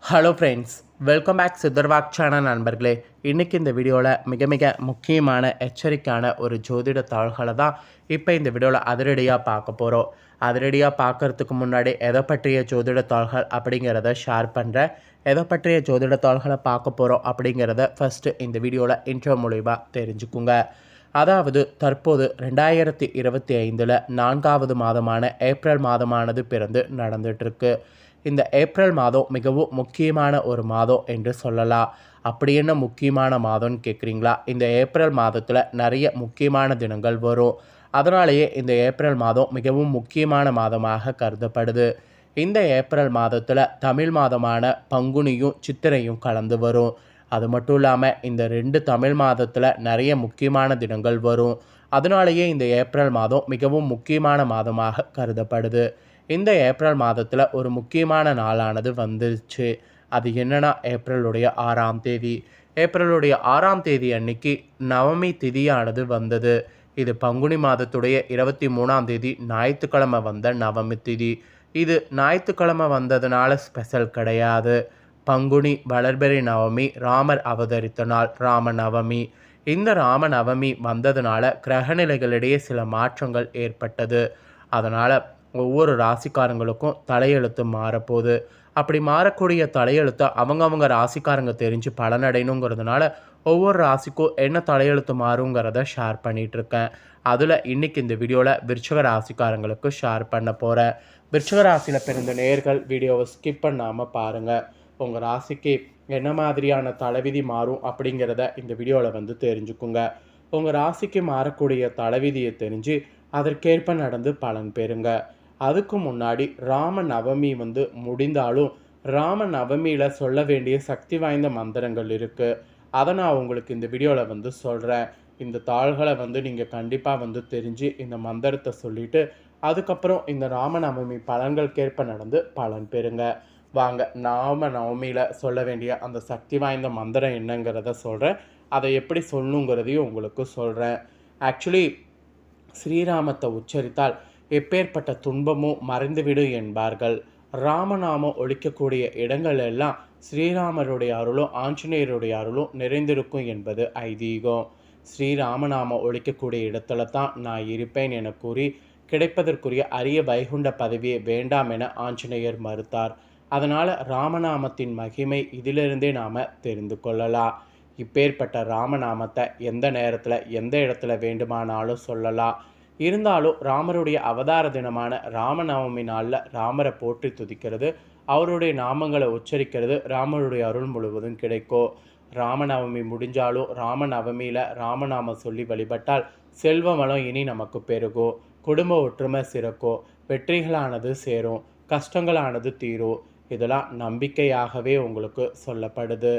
Hello friends, welcome back சித்தர்வாக் channel நண்பர்களே. இன்றைக்கி இந்த வீடியோவில் மிக முக்கியமான எச்சரிக்கையான ஒரு ஜோதிட தாள்களை தான் இப்போ இந்த வீடியோவில் அதிரடியாக பார்க்க போகிறோம். அதிரடியாக பார்க்குறதுக்கு முன்னாடி எதை பற்றிய ஜோதிட தாள்கள் அப்படிங்கிறத ஷேர் பண்ணுறேன். எதை பற்றிய ஜோதிட தாள்களை பார்க்க போகிறோம் அப்படிங்கிறத ஃபஸ்ட்டு இந்த வீடியோவில் இன்ட்ரோ மூலிமா தெரிஞ்சுக்குங்க. அதாவது தற்போது 2025 4வது மாதமான ஏப்ரல் மாதமானது பிறந்து நடந்துகிட்ருக்கு. இந்த ஏப்ரல் மாதம் மிகவும் முக்கியமான ஒரு மாதம் என்று சொல்லலாம். அப்படி என்ன முக்கியமான மாதம்னு கேட்குறீங்களா? இந்த ஏப்ரல் மாதத்தில் நிறைய முக்கியமான தினங்கள் வரும். அதனாலேயே இந்த ஏப்ரல் மாதம் மிகவும் முக்கியமான மாதமாக கருதப்படுது. இந்த ஏப்ரல் மாதத்தில் தமிழ் மாதமான பங்குனியும் சித்திரையும் கலந்து வரும். அது மட்டும் இல்லாமல் இந்த 2 தமிழ் மாதத்தில் நிறைய முக்கியமான தினங்கள் வரும். அதனாலேயே இந்த ஏப்ரல் மாதம் மிகவும் முக்கியமான மாதமாக கருதப்படுது. இந்த ஏப்ரல் மாதத்தில் ஒரு முக்கியமான நாளானது வந்துருச்சு. அது என்னன்னா ஏப்ரலுடைய 6ஆம் தேதி. ஏப்ரலுடைய 6ஆம் தேதி அன்னைக்கு நவமி திதியானது வந்தது. இது பங்குனி மாதத்துடைய 23ஆம் தேதி ஞாயிற்றுக்கிழமை வந்த நவமி திதி. இது ஞாயிற்றுக்கிழமை வந்ததுனால ஸ்பெஷல் கிடையாது. பங்குனி வளர்பிறை நவமி ராமர் அவதரித்த நாள் ராமநவமி. இந்த ராமநவமி வந்ததுனால கிரகநிலைகளிடையே சில மாற்றங்கள் ஏற்பட்டது. அதனால் ஒவ்வொரு ராசிக்காரங்களுக்கும் தலையெழுத்து மாறப்போகுது. அப்படி மாறக்கூடிய தலையெழுத்தை அவங்கவுங்க ராசிக்காரங்க தெரிஞ்சு பலனடையணுங்கிறதுனால ஒவ்வொரு ராசிக்கும் என்ன தலையெழுத்து மாறுங்கிறத ஷேர் பண்ணிகிட்ருக்கேன். அதில் இன்றைக்கி இந்த வீடியோவில் விருச்சிக ராசிக்காரங்களுக்கு ஷேர் பண்ண போகிறேன். விருச்சிக ராசியில் பிறந்த நேயர்கள் வீடியோவை ஸ்கிப் பண்ணாமல் பாருங்கள். உங்கள் ராசிக்கு என்ன மாதிரியான தலைவிதி மாறும் அப்படிங்கிறத இந்த வீடியோவில் தெரிஞ்சுக்குங்க. உங்கள் ராசிக்கு மாறக்கூடிய தலைவிதியை தெரிஞ்சு அதற்கேற்ப நடந்து பலன் பெறுங்க. அதுக்கு முன்னாடி ராம நவமி முடிந்தாலும் ராம நவமியில் சொல்ல வேண்டிய சக்தி வாய்ந்த மந்திரங்கள் இருக்குது. அதை நான் உங்களுக்கு இந்த வீடியோவில் சொல்கிறேன். இந்த தாள்களை நீங்கள் கண்டிப்பாக தெரிஞ்சு இந்த மந்திரத்தை சொல்லிவிட்டு அதுக்கப்புறம் இந்த ராம நவமி பலன்களுக்கேற்ப நடந்து பலன் பெறுங்க. வாங்க, ராம நவமியில் சொல்ல வேண்டிய அந்த சக்தி வாய்ந்த மந்திரம் என்னங்கிறத சொல்கிறேன். அதை எப்படி சொல்லணுங்கிறதையும் உங்களுக்கு சொல்கிறேன். ஆக்சுவலி ஸ்ரீராமத்தை உச்சரித்தால் எப்பேற்பட்ட துன்பமும் மறைந்துவிடும் என்பார்கள். ராமநாமம் ஒழிக்கக்கூடிய இடங்கள் எல்லாம் ஸ்ரீராமருடைய அருளும் ஆஞ்சநேயருடைய அருளும் நிறைந்திருக்கும் என்பது ஐதீகம். ஸ்ரீராமநாமம் ஒழிக்கக்கூடிய இடத்துல தான் நான் இருப்பேன் என கூறி கிடைப்பதற்குரிய அரிய வைகுண்ட பதவியை வேண்டாம் என ஆஞ்சநேயர் மறுத்தார். அதனால் ராமநாமத்தின் மகிமை இதிலிருந்தே நாம் தெரிந்து கொள்ளலாம். இப்பேற்பட்ட ராமநாமத்தை எந்த நேரத்தில் எந்த இடத்துல வேண்டுமானாலும் சொல்லலாம். இருந்தாலும் ராமருடைய அவதார தினமான ராமநவமி நாளில் ராமரை போற்றி துதிக்கிறது, அவருடைய நாமங்களை உச்சரிக்கிறது ராமருடைய அருள் முழுவதும் கிடைக்கும். ராமநவமி முடிஞ்சாலும் ராமநவமியில் ராமநாமம் சொல்லி வழிபட்டால் செல்வ வளம் இனி நமக்கு பெருகும், குடும்ப ஒற்றுமை சிறக்கும், வெற்றிகளானது சேரும், கஷ்டங்களானது தீரும். இதெல்லாம் நம்பிக்கையாகவே உங்களுக்கு சொல்லப்படுது.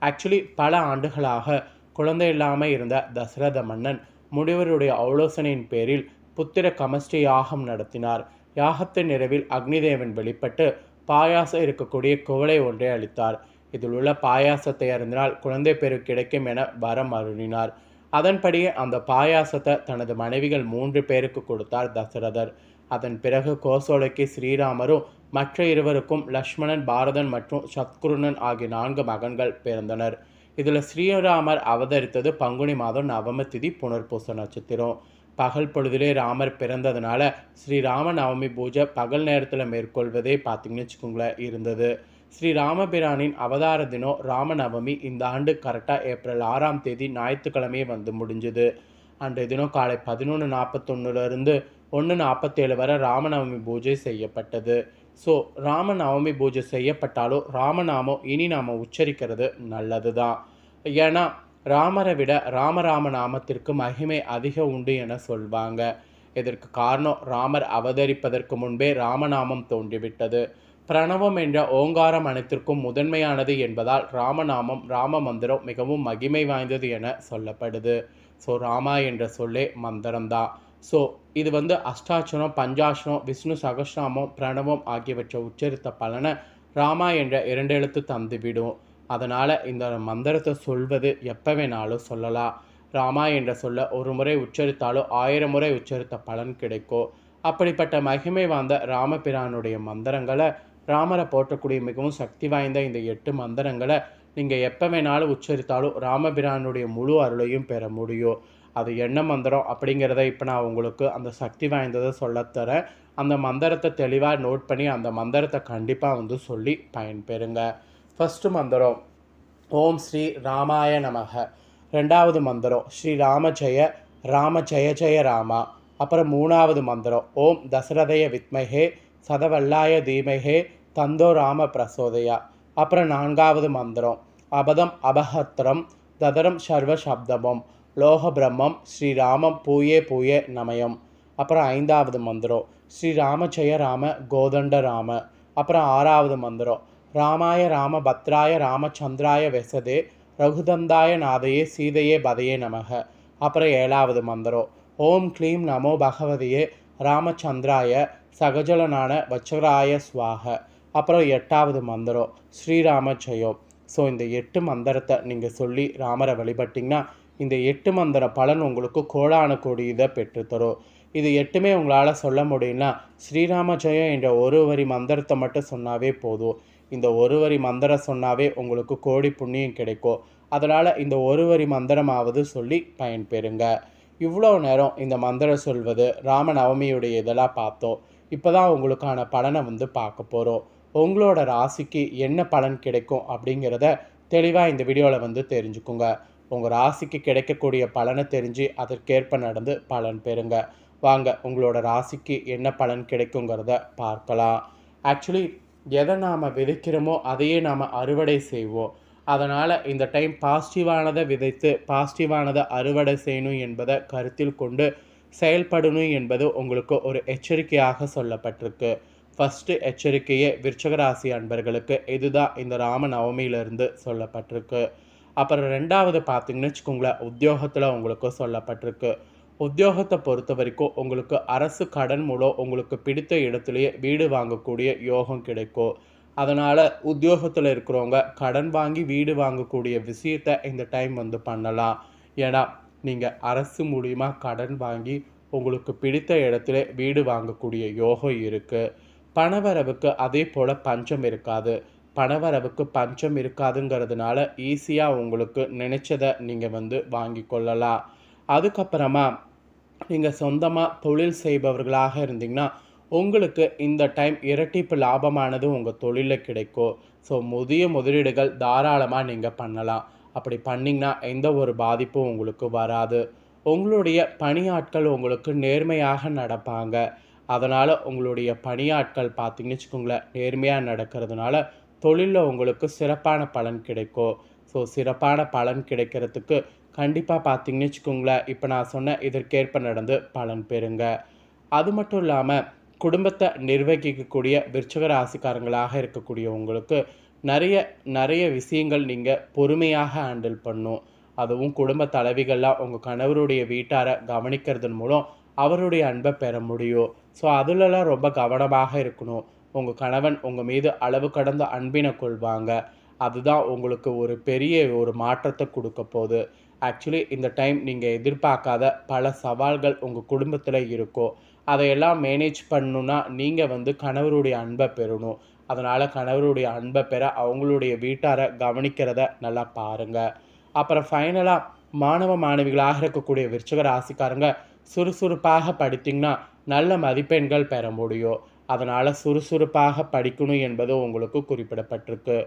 ஆக்சுவலி பல ஆண்டுகளாக குழந்தை இல்லாமல் இருந்த தசரத மன்னன் முனிவருடைய ஆலோசனையின் பேரில் புத்திர கமஷ்டி யாகம் நடத்தினார். யாகத்தின் நிறைவில் அக்னிதேவன் வெளிப்பட்டு பாயாசம் இருக்கக்கூடிய குவளை ஒன்றை அளித்தார். இதில் உள்ள பாயாசத்தை அருந்தினால் குழந்தை பேரு கிடைக்கும் என வரம் அருளினார். அதன்படியே அந்த பாயாசத்தை தனது மனைவிகள் 3 பேருக்கு கொடுத்தார் தசரதர். அதன் பிறகு கோசோலைக்கு ஸ்ரீராமரும் மற்ற இருவருக்கும் லக்ஷ்மணன், பாரதன் மற்றும் சத்ருகன் ஆகிய 4 மகன்கள் பிறந்தனர். இதில் ஸ்ரீராமர் அவதரித்தது பங்குனி மாதம் நவமி திதி புனர்பூச நட்சத்திரம். பகல் பொழுதிலே ராமர் பிறந்ததுனால ஸ்ரீராம நவமி பூஜை பகல் நேரத்தில் மேற்கொள்வதே பார்த்திங்கன்னு வச்சுக்கோங்களேன் இருந்தது. ஸ்ரீ ராமபிரானின் அவதார தினம் ராமநவமி இந்த ஆண்டு கரெக்டாக ஏப்ரல் 6ஆம் தேதி ஞாயிற்றுக்கிழமையே முடிஞ்சுது. அன்றைய தினம் காலை 11:41 1:47 வரை ராமநவமி பூஜை செய்யப்பட்டது. ஸோ ராமநவமி பூஜை செய்யப்பட்டாலும் ராமநாமம் இனி நாம் உச்சரிக்கிறது நல்லது தான். ஏன்னா ராமரை விட ராமராம நாமத்திற்கு மகிமை அதிகம் உண்டு என சொல்வாங்க. இதற்கு காரணம் ராமர் அவதரிப்பதற்கு முன்பே ராமநாமம் தோன்றிவிட்டது. பிரணவம் என்ற ஓங்காரம் அனைத்திற்கும் முதன்மையானது என்பதால் ராமநாமம் ராம மந்திரம் மிகவும் மகிமை வாய்ந்தது என சொல்லப்படுது. ஸோ ராமா என்ற சொல்லே மந்திரம்தான். ஸோ இது அஷ்டாட்சரம், பஞ்சாட்சரம், விஷ்ணு சகஸ்ரநாமம், பிரணவம் ஆகியவற்றை உச்சரித்த பலனை ராமா என்ற 2 எழுத்து தந்துவிடும். அதனால் இந்த மந்திரத்தை சொல்வது எப்போ வேணாலும் சொல்லலாம். ராமா என்ற சொல்ல ஒரு முறை உச்சரித்தாலும் 1000 முறை உச்சரித்த பலன் கிடைக்கும். அப்படிப்பட்ட மகிமை வாய்ந்த ராமபிரானுடைய மந்திரங்களை ராமரை போற்றக்கூடிய மிகவும் சக்தி வாய்ந்த இந்த 8 மந்திரங்களை நீங்கள் எப்போ வேணாலும் உச்சரித்தாலும் ராமபிரானுடைய முழு அருளையும் பெற முடியும். அது என்ன மந்திரம் அப்படிங்கிறத இப்போ நான் உங்களுக்கு அந்த சக்தி வாய்ந்ததை சொல்லத்தரேன். அந்த மந்திரத்தை தெளிவாக நோட் பண்ணி அந்த மந்திரத்தை கண்டிப்பாக சொல்லி பயன்பெறுங்க. ஃபஸ்ட்டு மந்திரம் ஓம் ஸ்ரீ ராமாய நமக. ரெண்டாவது மந்திரம் ஸ்ரீ ராம ஜெய ஜெய ராமா. அப்புறம் மூணாவது மந்திரம் ஓம் தசரதய வித்மஹே சதவல்லாய தீமஹே தந்தோ ராம பிரசோதயா. அப்புறம் நான்காவது மந்திரம் அபதம் அபஹத்திரம் ததரம் சர்வ சப்தமம் லோக பிரம்மம் ஸ்ரீராமம் பூயே பூயே நமயம். அப்புறம் ஐந்தாவது மந்திரம் ஸ்ரீராம ஜெய ராம கோதண்ட ராம. அப்புறம் ஆறாவது மந்திரம் ராமாய ராம பத்ராய ராமச்சந்திராய வெசதே ரகுதந்தாய நாதையே சீதையே பதையே நமக. அப்புறம் ஏழாவது மந்திரம் ஓம் க்ளீம் நமோ பகவதியே ராமச்சந்திராய சகஜலனான வச்சராய ஸ்வாக. அப்புறம் எட்டாவது மந்திரம் ஸ்ரீராம ஜெயம். ஸோ இந்த 8 மந்திரத்தை நீங்கள் சொல்லி ராமரை வழிபட்டிங்கன்னா இந்த 8 மந்திர பலன் உங்களுக்கு கோடான கோடி இதை பெற்றுத்தரும். இது 8மே உங்களால் சொல்ல முடியும்னா ஸ்ரீராம ஜெயம் என்ற ஒரு வரி மந்திரத்தை மட்டும் சொன்னாவே போதும். இந்த ஒரு வரி மந்திரம் சொன்னாவே உங்களுக்கு கோடி புண்ணியம் கிடைக்கும். அதனால் இந்த ஒரு வரி மந்திரமாவது சொல்லி பயன்பெறுங்க. இவ்வளோ நேரம் இந்த மந்திரம் சொல்வது ராமநவமியுடைய இதெல்லாம் பார்த்தோம். இப்போ தான் உங்களுக்கான பலனை பார்க்க போகிறோம். உங்களோட ராசிக்கு என்ன பலன் கிடைக்கும் அப்படிங்கிறத தெளிவாக இந்த வீடியோவில் தெரிஞ்சுக்குங்க. உங்கள் ராசிக்கு கிடைக்கக்கூடிய பலனை தெரிஞ்சு அதற்கேற்ப நடந்து பலன் பெறுங்க. வாங்க உங்களோட ராசிக்கு என்ன பலன் கிடைக்குங்கிறத பார்க்கலாம். ஆக்சுவலி எதை நாம் விதைக்கிறோமோ அதையே நாம் அறுவடை செய்வோம். அதனால் இந்த டைம் பாசிட்டிவானதை விதைத்து பாசிட்டிவானதை அறுவடை செய்யணும் என்பதை கருத்தில் கொண்டு செயல்படணும் என்பது உங்களுக்கு ஒரு எச்சரிக்கையாக சொல்லப்பட்டிருக்கு. ஃபஸ்ட்டு எச்சரிக்கையே விருச்சிக ராசி அன்பர்களுக்கு இதுதான் இந்த ராம நவமியிலிருந்து சொல்லப்பட்டிருக்கு. அப்புறம் ரெண்டாவது பார்த்தீங்கன்னு வச்சுக்கோங்களேன், உத்தியோகத்தில் உங்களுக்கு சொல்லப்பட்டிருக்கு. உத்தியோகத்தை பொறுத்த வரைக்கும் உங்களுக்கு அரசு கடன் மூலம் உங்களுக்கு பிடித்த இடத்துலையே வீடு வாங்கக்கூடிய யோகம் கிடைக்கும். அதனால் உத்தியோகத்தில் இருக்கிறவங்க கடன் வாங்கி வீடு வாங்கக்கூடிய விஷயத்தை இந்த டைம் பண்ணலாம். ஏன்னா நீங்கள் அரசு மூலிமா கடன் வாங்கி உங்களுக்கு பிடித்த இடத்துல வீடு வாங்கக்கூடிய யோகம் இருக்குது. பணவரவுக்கு அதே போல் பஞ்சம் இருக்காது. பணவரவுக்கு பஞ்சம் இருக்காதுங்கிறதுனால ஈஸியாக உங்களுக்கு நினச்சதை நீங்கள் வாங்கி கொள்ளலாம். அதுக்கப்புறமா நீங்கள் சொந்தமாக தொழில் செய்பவர்களாக இருந்தீங்கன்னா உங்களுக்கு இந்த டைம் இரட்டிப்பு லாபமானது உங்கள் தொழிலில் கிடைக்கும். ஸோ முதலீடுகள் தாராளமாக நீங்கள் பண்ணலாம். அப்படி பண்ணிங்கன்னா எந்த ஒரு பாதிப்பும் உங்களுக்கு வராது. உங்களுடைய பணியாட்கள் உங்களுக்கு நேர்மையாக நடப்பாங்க. அதனால் உங்களுடைய பணியாட்கள் பார்த்திங்கன்னு வச்சுக்கோங்களேன், நேர்மையாக நடக்கிறதுனால தொழிலில் உங்களுக்கு சிறப்பான பலன் கிடைக்கும். ஸோ சிறப்பான பலன் கிடைக்கிறதுக்கு கண்டிப்பாக பார்த்திங்கன்னு வச்சுக்கோங்களேன், இப்போ நான் சொன்ன இதற்கேற்ப நடந்து பலன் பெறுங்க. அது மட்டும் இல்லாமல் குடும்பத்தை நிர்வகிக்கக்கூடிய விருச்சிக ராசிக்காரங்களாக இருக்கக்கூடிய உங்களுக்கு நிறைய விஷயங்கள் நீங்கள் பொறுமையாக ஹேண்டில் பண்ணும். அதுவும் குடும்ப தலைவிகள்லாம் உங்கள் கணவருடைய வீட்டாரை கவனிக்கிறதன் மூலம் அவருடைய அன்பை பெற முடியும். ஸோ அதிலெல்லாம் ரொம்ப கவனமாக இருக்கணும். உங்கள் கணவன் உங்கள் மீது அளவு கடந்த அன்பினை கொள்வாங்க. அதுதான் உங்களுக்கு ஒரு பெரிய ஒரு மாற்றத்தை கொடுக்க போகுது. ஆக்சுவலி இந்த டைம் நீங்கள் எதிர்பார்க்காத பல சவால்கள் உங்கள் குடும்பத்தில் இருக்கும். அதையெல்லாம் மேனேஜ் பண்ணணுன்னா நீங்கள் கணவருடைய அன்பை பெறணும். அதனால் கணவருடைய அன்பை பெற அவங்களுடைய வீட்டாரை கவனிக்கிறத நல்லா பாருங்கள். அப்புறம் ஃபைனலாக மாணவ மாணவிகளாக இருக்கக்கூடிய விருச்சிக ராசிக்காரங்க சுறுசுறுப்பாக படித்திங்கன்னா நல்ல மதிப்பெண்கள் பெற முடியும். அதனால் சுறுசுறுப்பாக படிக்கணும் என்பது உங்களுக்கு குறிப்பிடப்பட்டிருக்கு.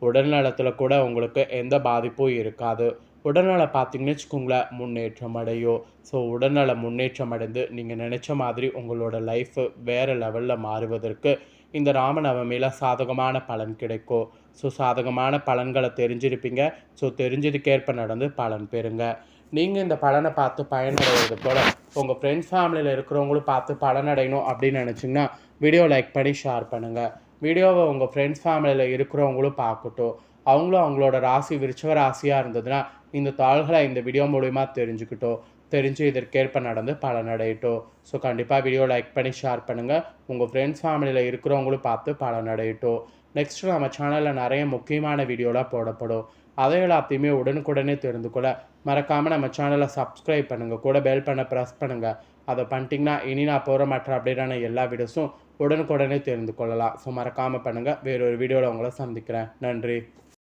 உடல்நலத்தில் கூட உங்களுக்கு எந்த பாதிப்பும் இருக்காது. உடல்நலம் பார்த்திங்கன்னு வச்சுக்கோங்களேன், முன்னேற்றம் அடையும். ஸோ உடல்நல முன்னேற்றம் அடைந்து நீங்கள் நினச்ச மாதிரி உங்களோட லைஃபு வேறு லெவலில் மாறுவதற்கு இந்த ராமநவமியில் சாதகமான பலன் கிடைக்கும். ஸோ சாதகமான பலன்களை தெரிஞ்சிருப்பீங்க. ஸோ தெரிஞ்சதுக்கேற்ப நடந்து பலன் பெறுங்க. நீங்கள் இந்த பலனை பார்த்து பயனடைவது போல் உங்கள் ஃப்ரெண்ட்ஸ் ஃபேமிலியில் இருக்கிறவங்களும் பார்த்து பலனடையணும் அப்படின்னு நினச்சிங்கன்னா வீடியோ லைக் பண்ணி ஷேர் பண்ணுங்கள். வீடியோவை உங்கள் ஃப்ரெண்ட்ஸ் ஃபேமிலியில் இருக்கிறவங்களும் பார்க்கட்டும். அவங்களும் அவங்களோட ராசி விருச்சிக ராசியாக இருந்ததுன்னா இந்த தாள்களை இந்த வீடியோ மூலிமா தெரிஞ்சு இதற்கேற்ப நடந்து பலனடையட்டும். ஸோ கண்டிப்பாக வீடியோ லைக் பண்ணி ஷேர் பண்ணுங்கள். உங்கள் ஃப்ரெண்ட்ஸ் ஃபேமிலியில் இருக்கிறவங்களும் பார்த்து பலனடையட்டும். நெக்ஸ்ட்டு நம்ம சேனலில் நிறைய முக்கியமான வீடியோலாம் போடப்படும். அதை எல்லாத்தையுமே உடனுக்குடனே தெரிந்து கொள்ள மறக்காமல் நம்ம சேனலை சப்ஸ்கிரைப் பண்ணுங்கள். கூட பெல் பண்ண ப்ரெஸ் பண்ணுங்கள். அதை பண்ணிட்டீங்கன்னா இனி நான் போகிற மற்ற அப்டேட்டான எல்லா வீடியோஸும் உடனுக்குடனே தெரிந்து கொள்ளலாம். ஸோ மறக்காமல் பண்ணுங்கள். வேறொரு வீடியோவில் உங்களை சந்திக்கிறேன். நன்றி.